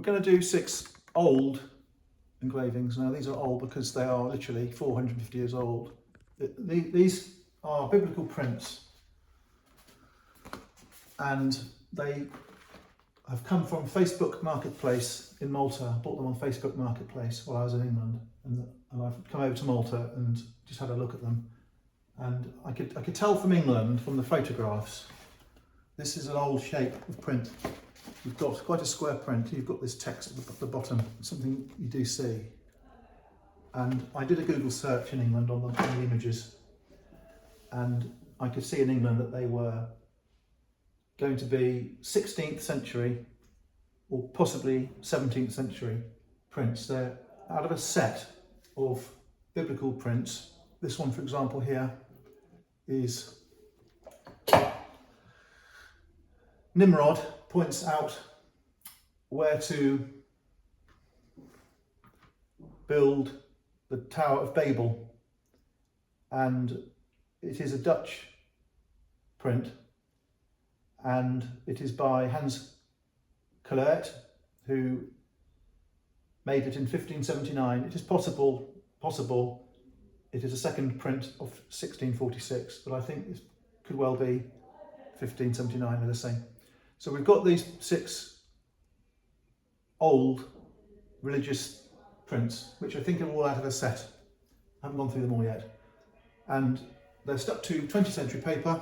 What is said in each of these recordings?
going to do 6 old engravings. Now these are old because they are literally 450 years old. These are biblical prints, and they have come from Facebook Marketplace in Malta. I bought them on Facebook Marketplace while I was in England, and I've come over to Malta and just had a look at them. And I could tell from England, from the photographs, this is an old shape of print. You've got quite a square print. You've got this text at the bottom, something you do see. And I did a Google search in England on the images, and I could see in England that they were going to be 16th century or possibly 17th century prints. They're out of a set of biblical prints. This one, for example, here is Nimrod points out where to build the Tower of Babel, and it is a Dutch print, and it is by Hans Collaert, who made it in 1579. It is possible it is a second print of 1646, but I think it could well be 1579, as I say. So we've got these 6 old religious prints, which I think are all out of a set. I haven't gone through them all yet. And they're stuck to 20th century paper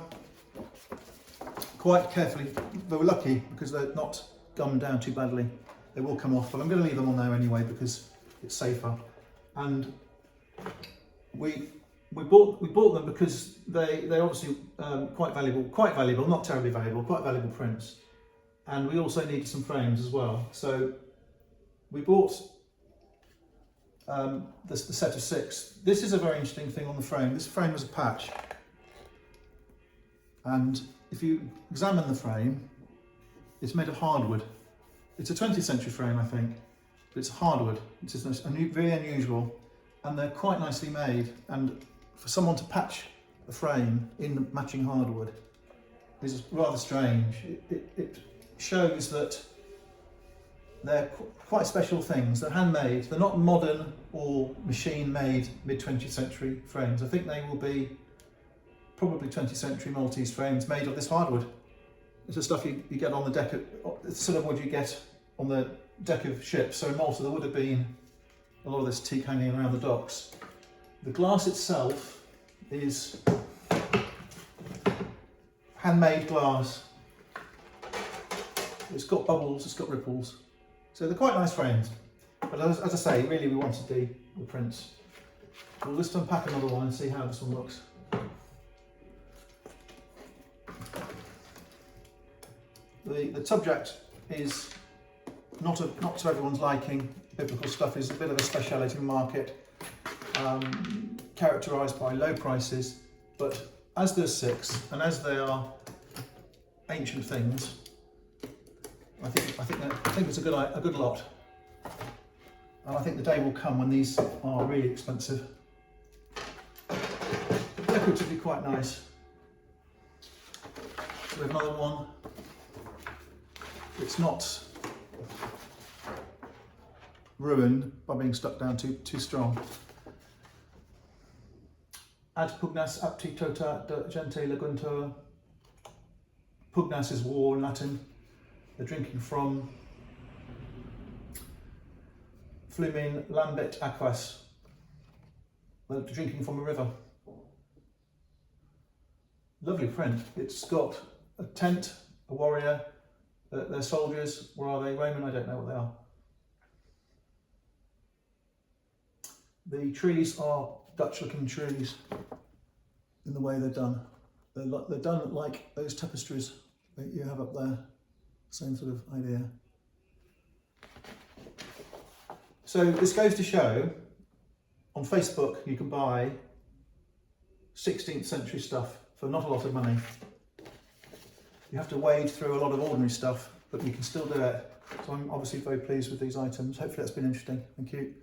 quite carefully. They were lucky because they're not gummed down too badly. They will come off, but I'm going to leave them on there anyway because it's safer. And we bought them because they're obviously quite valuable, not terribly valuable, quite valuable prints. And we also needed some frames as well. So we bought the set of 6. This is a very interesting thing on the frame. This frame was a patch. And if you examine the frame, it's made of hardwood. It's a 20th century frame, I think, but it's hardwood. It's just very unusual, and they're quite nicely made. And for someone to patch a frame in matching hardwood is rather strange. It shows that they're quite special things. They're handmade. They're not modern or machine-made mid-20th century frames. I think they will be probably 20th century Maltese frames made of this hardwood. It's the stuff you get on the deck of, it's sort of what you get on the deck of ships. So in Malta there would have been a lot of this teak hanging around the docks. The glass itself is handmade glass. It's got bubbles, it's got ripples. So they're quite nice frames. But as I say, really we wanted the prints. We'll just unpack another one and see how this one looks. The subject is not to everyone's liking. Biblical stuff is a bit of a speciality market, characterised by low prices. But as there's 6, and as they are ancient things, I think it's a good lot. And I think the day will come when these are really expensive. Decoratively quite nice. So we have another one. It's not ruined by being stuck down too strong. Ad pugnas apti tota gente leguntur. Pugnas is war in Latin. They're drinking from Flumin lambet aquas. They're drinking from a river. Lovely print. It's got a tent, a warrior. They're soldiers. Where are they? Roman? I don't know what they are. The trees are Dutch-looking trees in the way they're done. They're done like those tapestries that you have up there. Same sort of idea. So this goes to show, on Facebook you can buy 16th century stuff for not a lot of money. You have to wade through a lot of ordinary stuff, but you can still do it. So I'm obviously very pleased with these items. Hopefully that's been interesting. Thank you.